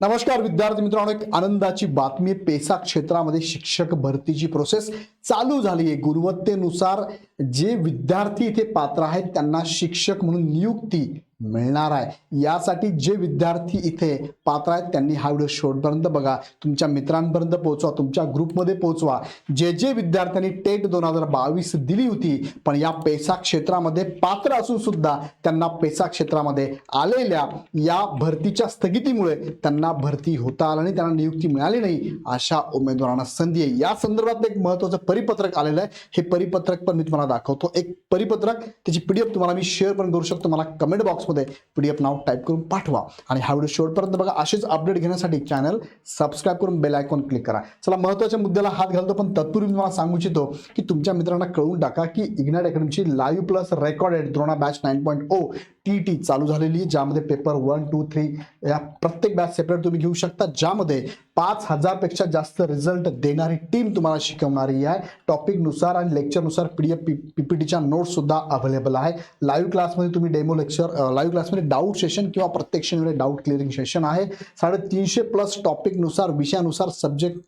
नमस्कार विद्यार्थी मित्रांनो, एक आनंदाची बातमी आहे. पेसा क्षेत्रामध्ये शिक्षक भरतीची प्रोसेस चालू झाली आहे. गुणवत्तेनुसार जे विद्यार्थी इथे पात्र आहेत त्यांना शिक्षक म्हणून नियुक्ती मिळणार आहे. यासाठी जे विद्यार्थी इथे पात्र आहेत त्यांनी हा व्हिडिओ शेवटपर्यंत बघा, तुमच्या मित्रांपर्यंत पोहोचवा, तुमच्या ग्रुपमध्ये पोहोचवा. जे विद्यार्थ्यांनी टेट 2022 दिली होती पण या पेसा क्षेत्रामध्ये पात्र असून सुद्धा त्यांना पेसा क्षेत्रामध्ये आलेल्या या भरतीच्या स्थगितीमुळे त्यांना भरती होता आलं नाही, त्यांना नियुक्ती मिळाली नाही, अशा उमेदवारांना संधी आहे. या संदर्भात एक महत्त्वाचं परिपत्रक आलेलं आहे. हे परिपत्रक पण मी तुम्हाला दाखवतो. एक परिपत्रक, त्याची पीडीएफ तुम्हाला मी शेअर पण करू शकतो. मला कमेंट बॉक्समध्ये पीडीएफ नाव टाईप करून पाठवा आणि हा व्हिडिओ शेवटपर्यंत बघा. असेच अपडेट घेण्यासाठी चॅनल सबस्क्राईब करून बेल आयकॉन क्लिक करा. चला महत्त्वाच्या मुद्द्याला हात घालतो, पण तत्पूर्वी तुम्हाला सांगू इच्छितो की तुमच्या मित्रांना कळवून टाका की इग्नाइट अकॅडमीची live plus recorded Drona batch 9.0 T चालू झालेली आहे, ज्यामध्ये पेपर 1, 2, 3 या प्रत्येक बॅच सेपरेट तुम्ही घेऊ शकता, ज्यामध्ये 5000 पेक्षा जास्त रिझल्ट देणारी टीम तुम्हाला शिकवणारी आहे. टॉपिक नुसार आणि लेक्चर नुसार पीडीएफ पीपीटीच्या नोट्स सुद्धा अवेलेबल आहे. लाईव्ह क्लासमध्ये तुम्ही डेमो लेक्चर, लाईव्ह क्लासमध्ये डाऊट सेशन किंवा प्रत्येक शनिवारी डाऊट क्लिअरिंग सेशन आहे. 350+ टॉपिक नुसार, विषयानुसार, सब्जेक्ट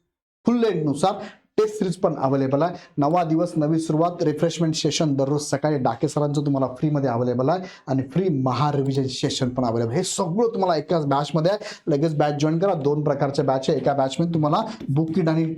फुल लेंथ नुसार टेस्ट सिरीज पण अवेलेबल आहे. 9वा दिवस नवी सुरुवात, रिफ्रेशमेंट सेशन दररोज सकाळी डाके सरांचं तुम्हाला फ्रीमध्ये अवेलेबल आहे आणि फ्री महारिव्हिजन सेशन पण अवेलेबल. हे सगळं तुम्हाला एकाच बॅचमध्ये आहे. लगेच बॅच जॉईन करा. 2 प्रकारच्या बॅच आहे. एका बॅचमध्ये तुम्हाला बुक किट आणि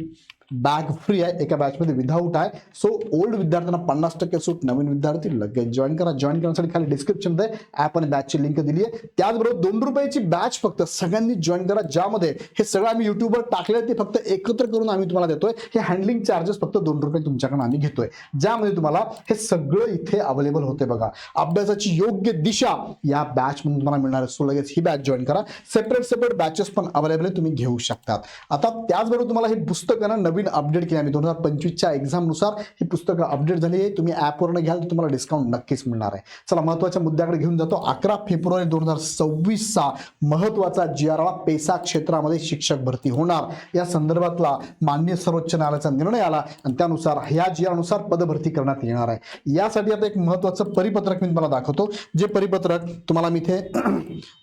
बॅग फ्री आहे, एका बॅचमध्ये विदाऊट आहे. सो ओल्ड विद्यार्थ्यांना 50% सूट, नवीन विद्यार्थी लगेच जॉईन करा. जॉईन करण्यासाठी खाली डिस्क्रिप्शनमध्ये ॲप आणि बॅचची लिंक दिली आहे. त्याचबरोबर 2 रुपयाची बॅच फक्त सगळ्यांनी जॉईन करा, ज्यामध्ये हे सगळं आम्ही युट्यूबवर टाकले ते फक्त एकत्र करून आम्ही तुम्हाला देतोय. हे हँडलिंग चार्जेस फक्त 2 रुपये तुमच्याकडून आम्ही घेतोय, ज्यामध्ये तुम्हाला हे सगळं इथे अवेलेबल होते. बघा, अभ्यासाची योग्य दिशा या बॅच म्हणून तुम्हाला मिळणार आहे. सो लगेच ही बॅच जॉईन करा. सेपरेट बॅचेस पण अवेलेबल आहे, तुम्ही घेऊ शकतात. आता त्याचबरोबर तुम्हाला हे पुस्तकं नवीन अपडेट केली आम्ही 2025च्या एक्झाम नुसार ही पुस्तकं अपडेट झाली आहे. तुम्ही ॲपवरून घ्याल तर तुम्हाला डिस्काउंट नक्कीच मिळणार आहे. चला महत्त्वाच्या मुद्द्याकडे घेऊन जातो. 11 फेब्रुवारी 2026चा महत्त्वाचा GR आला. पेसा क्षेत्रामध्ये शिक्षक भरती होणार या संदर्भातला माननीय सर्वोच्च न्यायालयाचा निर्णय आला आणि त्यानुसार ह्या GR नुसार पदभरती करण्यात येणार आहे. यासाठी आता एक महत्त्वाचं परिपत्रक मी तुम्हाला दाखवतो. जे परिपत्रक तुम्हाला मी इथे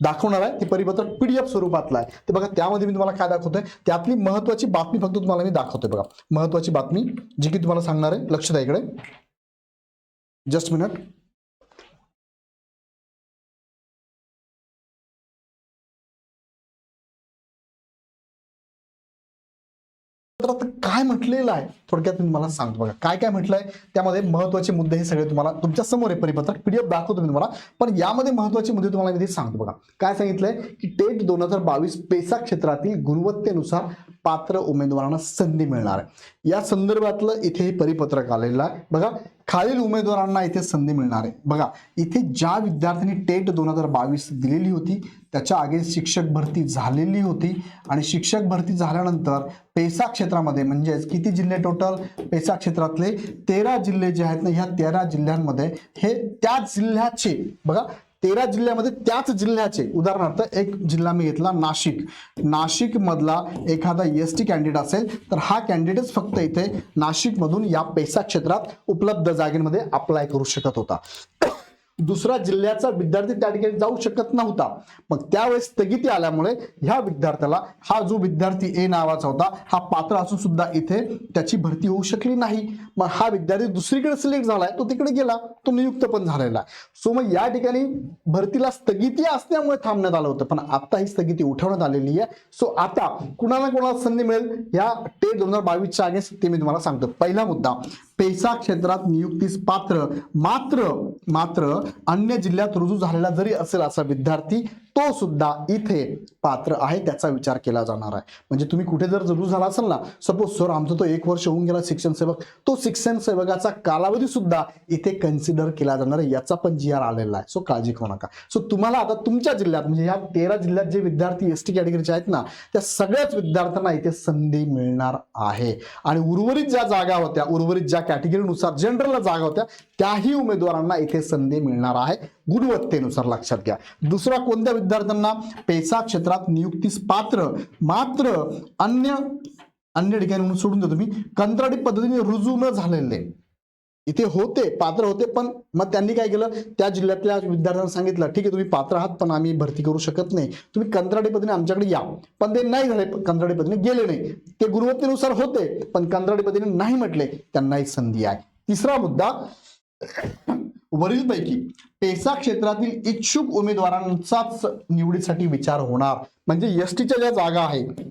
दाखवणार आहे ते परिपत्रक पीडीएफ स्वरूपातलं आहे. ते बघा, त्यामध्ये मी तुम्हाला काय दाखवतोय, त्यातली महत्त्वाची बातमी फक्त तुम्हाला मी दाखवतोय. बघा, महत्त्वाची बातमी जी की तुम्हाला सांगणार आहे. लक्ष द्या इकडे, जस्ट मिनिट. तर आता काय म्हटलेलं आहे थोडक्यात मी मला सांगतो. बघा काय काय म्हटलंय, त्यामध्ये महत्त्वाचे मुद्दे हे सगळे तुम्हाला तुमच्या समोर आहे. परिपत्रक पीडीएफ दाखवतो मी तुम्हाला, पण यामध्ये महत्त्वाचे मुद्दे तुम्हाला मी सांगतो. बघा काय सांगितलंय की टेट 2022 पेसा क्षेत्रातील गुणवत्तेनुसार पात्र उमेदवारांना संधी मिळणार आहे. या संदर्भातलं इथे हे परिपत्रक आलेलं आहे. बघा, खालील उमेदवारांना इथे संधी मिळणार आहे. बघा, इथे ज्या विद्यार्थ्यांनी टेट 2022 दिलेली होती त्याच्या अगेन्स्ट शिक्षक भरती झालेली होती आणि शिक्षक भरती झाल्यानंतर पेसा क्षेत्रामध्ये म्हणजेच किती जिल्हे टोटल पेसा क्षेत्रातले 13 जिल्हे जे आहेत ना, ह्या 13 जिल्ह्यांमध्ये हे त्याच जिल्ह्याचे, बघा 13 जिल्ह्यामध्ये त्याच जिल्ह्याचे, उदाहरणार्थ एक जिल्हा मी घेतला नाशिक मधला एखादा ST कॅन्डिडेट असेल तर हा कॅन्डिडेट फक्त इथे नाशिक मधून या पेसा क्षेत्रात उपलब्ध जागेमध्ये अप्लाय करू शकत होता. दुसरा जिल्ह्याचा विद्यार्थी त्या ठिकाणी जाऊ शकत नव्हता. मग त्यावेळेस स्थगिती आल्यामुळे ह्या विद्यार्थ्याला, हा जो विद्यार्थी A नावाचा होता, हा पात्र असून सुद्धा इथे त्याची भरती होऊ शकली नाही. मग हा विद्यार्थी दुसरीकडे सिलेक्ट झालाय, तो तिकडे गेला, तो नियुक्त पण झालेला आहे. सो मग या ठिकाणी भरतीला स्थगिती असल्यामुळे थांबण्यात आलं होतं, पण आता ही स्थगिती उठवण्यात आलेली आहे. सो आता कुणाला संधी मिळेल या टेट 2022च्या अगेन्स्ट ते मी तुम्हाला सांगतो. पहिला मुद्दा, पेसा क्षेत्रात नियुक्तीस पात्र मात्र अन्य जिल्ह्यात रुजू झालेला जरी असेल असा विद्यार्थी तो सुद्धा इथे पात्र आहे, त्याचा विचार केला जाणार आहे. म्हणजे तुम्ही कुठे जर रुजू झाला असेल ना, सपोज सर आमचा तो 1 वर्ष होऊन गेला शिक्षण सेवक, तो शिक्षण सेवकाचा कालावधी सुद्धा इथे कन्सिडर केला जाणार आहे. याचा पण GR आलेला आहे. सो काळजी करू नका. सो तुम्हाला आता तुमच्या जिल्ह्यात म्हणजे ह्या 13 जिल्ह्यात जे विद्यार्थी ST कॅटेगरीचे आहेत ना, त्या सगळ्याच विद्यार्थ्यांना इथे संधी मिळणार आहे. आणि उर्वरित ज्या जागा होत्या, उर्वरित ज्या कॅटेगरीनुसार जनरलला जागा होत्या, त्याही उमेदवारांना इथे संधी मिळणार आहे गुणवत्तेनुसार. लक्षात घ्या. दुसरा, कोणत्या विद्यार्थ्यांना पेसा क्षेत्रात नियुक्तीस पात्र मात्र अन्य ठिकाणी म्हणून सोडून देतो मी, कंत्राटी पद्धतीने रुजू न झालेले इथे होते, पात्र होते, पण मग त्यांनी काय केलं, त्या जिल्ह्यातल्या विद्यार्थ्यांना सांगितलं ठीक आहे तुम्ही पात्र आहात पण आम्ही भरती करू शकत नाही, तुम्ही कंत्राटी पद्धतीने आमच्याकडे या. पण ते नाही झाले, कंत्राटी पद्धतीने गेले नाही. ते गुणवत्तेनुसार होते पण कंत्राटी पद्धतीने नाही म्हटले, त्यांनाही संधी आहे. तिसरा मुद्दा, वरीलपैकी पेसा क्षेत्रातील इच्छुक उमेदवारांचाच निवडीसाठी विचार होणार. म्हणजे एसटीच्या ज्या जागा आहेत,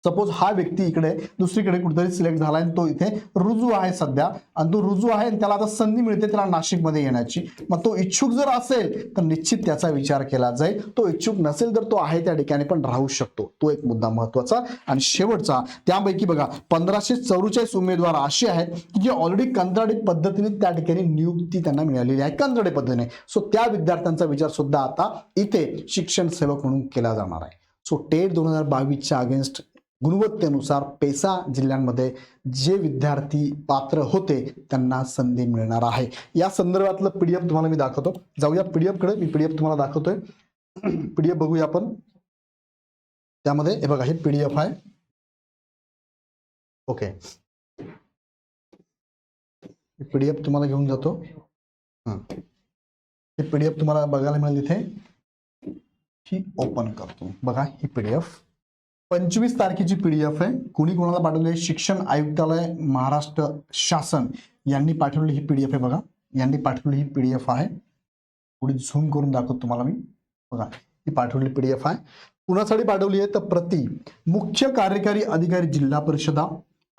सपोज हा व्यक्ती इकडे दुसरीकडे कुठेतरी सिलेक्ट झाला आणि तो इथे रुजू आहे सध्या, आणि तो रुजू आहे आणि त्याला आता संधी मिळते त्याला नाशिकमध्ये येण्याची, मग तो इच्छुक जर असेल तर निश्चित त्याचा विचार केला जाईल. तो इच्छुक नसेल तर तो आहे त्या ठिकाणी पण राहू शकतो. तो एक मुद्दा महत्वाचा. आणि शेवटचा, त्यापैकी बघा 1544 उमेदवार असे आहेत की जे ऑलरेडी कंत्राटी पद्धतीने त्या ठिकाणी नियुक्ती त्यांना मिळालेली आहे कंत्राटी पद्धतीने. सो त्या विद्यार्थ्यांचा विचार सुद्धा आता इथे शिक्षण सेवक म्हणून केला जाणार आहे. सो टेट 2022च्या अगेन्स्ट गुणवत्तेनुसार पेसा जिल्ह्यांमध्ये जे विद्यार्थी पात्र होते त्यांना संधी मिळणार आहे. या संदर्भातलं पीडीएफ तुम्हाला मी दाखवतो. जाऊया पीडीएफ कडे. मी पीडीएफ तुम्हाला दाखवतोय. पीडीएफ बघूया आपण. त्यामध्ये हे बघा, हे पीडीएफ आहे. ओके, पीडीएफ तुम्हाला घेऊन जातो. हे पीडीएफ तुम्हाला बघायला मिळेल इथे. ही ओपन करतो. बघा ही पीडीएफ 25 तारखेची पीडीएफ आहे. कोणी कोणाला पाठवली? शिक्षण आयुक्तालय महाराष्ट्र शासन यांनी पाठवलेली ही पीडीएफ आहे. बघा यांनी पाठवलेली ही पीडीएफ आहे. पुढे झूम करून दाखवतो तुम्हाला मी. बघा ही पाठवलेली पीडीएफ आहे. कुणासाठी पाठवली आहे तर प्रति मुख्य कार्यकारी अधिकारी जिल्हा परिषदा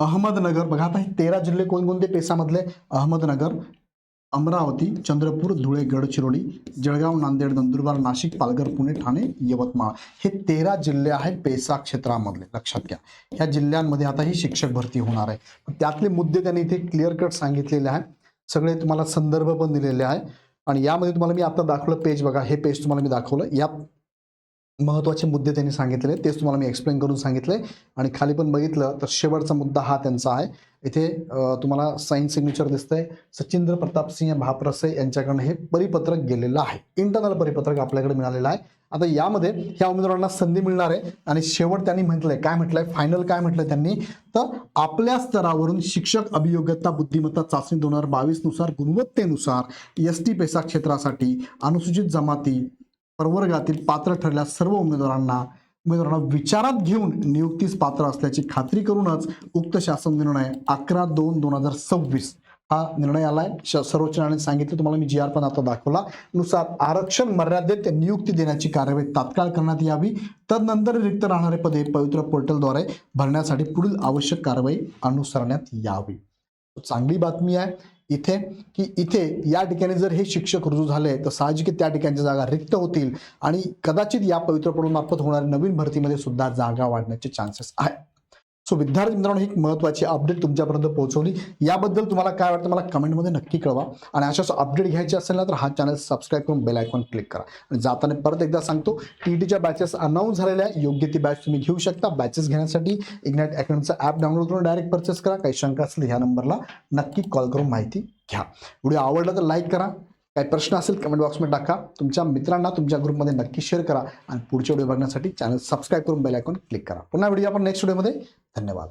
अहमदनगर. बघा आता हे 13 जिल्हे कोणकोणते पेसामधले? अहमदनगर, अमरावती, चंद्रपूर, धुळे, गडचिरोली, जळगाव, नांदेड, नंदुरबार, नाशिक, पालघर, पुणे, ठाणे, यवतमाळ हे 13 जिल्हे आहेत पेसा क्षेत्रामधले. लक्षात घ्या, ह्या जिल्ह्यांमध्ये आता ही शिक्षक भरती होणार आहे. त्यातले मुद्दे त्यांनी इथे क्लिअर कट सांगितलेले आहे. सगळे तुम्हाला संदर्भ पण दिलेले आहे. आणि यामध्ये तुम्हाला मी आता दाखवलं पेज. बघा हे पेज तुम्हाला मी दाखवलं. यात महत्त्वाचे मुद्दे त्यांनी सांगितले तेच तुम्हाला मी एक्सप्लेन करून सांगितले. आणि खाली पण बघितलं तर शेवटचा मुद्दा हा त्यांचा आहे. इथे तुम्हाला साइन सिग्नेचर दिसतंय. सचिंद्र प्रताप सिंह भापरसे यांच्याकडनं हे परिपत्रक गेलेलं आहे. इंटरनल परिपत्रक आपल्याकडे मिळालेलं आहे. आता यामध्ये ह्या उमेदवारांना संधी मिळणार आहे. आणि शेवट त्यांनी म्हटलंय, काय म्हटलंय, फायनल काय म्हटलंय त्यांनी, तर आपल्या स्तरावरून शिक्षक अभियोग्यता बुद्धिमत्ता चाचणी 2022 नुसार गुणवत्तेनुसार एसटी पेसा क्षेत्रासाठी अनुसूचित जमाती प्रवर्गातील पात्र ठरलेल्या सर्व उमेदवारांना विचारात घेऊन नियुक्तीस पात्र असल्याची खात्री करूनच उक्त शासन निर्णय 11/2/2026 हा निर्णय आलाय. सर्वोच्च न्यायालयाने सांगितलं, तुम्हाला मी GR पण आता दाखवला, नुसार आरक्षण मर्यादेत नियुक्ती देण्याची कार्यवाही तात्काळ करण्यात यावी. तदनंतर रिक्त राहणारे पदे पवित्र पोर्टलद्वारे भरण्यासाठी पुढील आवश्यक कार्यवाही अनुसरण्यात यावी. चांगली बातमी आहे इथे की इथे या ठिकाणी जर हे शिक्षक रुजू झाले तर साहजिक त्या ठिकाणच्या जागा रिक्त होतील आणि कदाचित या पवित्र पोर्टल मार्फत होणाऱ्या नवीन भरतीमध्ये सुद्धा जागा वाढण्याचे चान्सेस आहेत. सो विद्यार्थी मित्रांनो, ही महत्त्वाची अपडेट तुमच्यापर्यंत पोहोचवली. याबद्दल तुम्हाला काय वाटतं मला कमेंटमध्ये नक्की कळवा. आणि अशाच अपडेट घ्यायचे असेल ना तर हा चॅनल सबस्क्राईब करून बेल आयकॉन क्लिक करा. आणि जाताना परत एकदा सांगतो, टीईटीच्या बॅचेस अनाऊन्स झालेल्या योग्य ती बॅच तुम्ही घेऊ शकता. बॅचेस घेण्यासाठी इग्नाइट अकॅडमीचं ॲप डाउनलोड करून डायरेक्ट परचेस करा. काही शंका असतील ह्या नंबरला नक्की कॉल करून माहिती घ्या. व्हिडिओ आवडला तर लाईक करा. काही प्रश्न असेल कमेंट बॉक्समध्ये टाका. तुमच्या मित्रांना तुमच्या ग्रुपमध्ये नक्की शेअर करा. आणि पुढच्या व्हिडिओ बघण्यासाठी चॅनल सबस्क्राईब करून बेल आयकॉन क्लिक करा. पुन्हा व्हिडिओ आपण नेक्स्ट व्हिडिओमध्ये. धन्यवाद.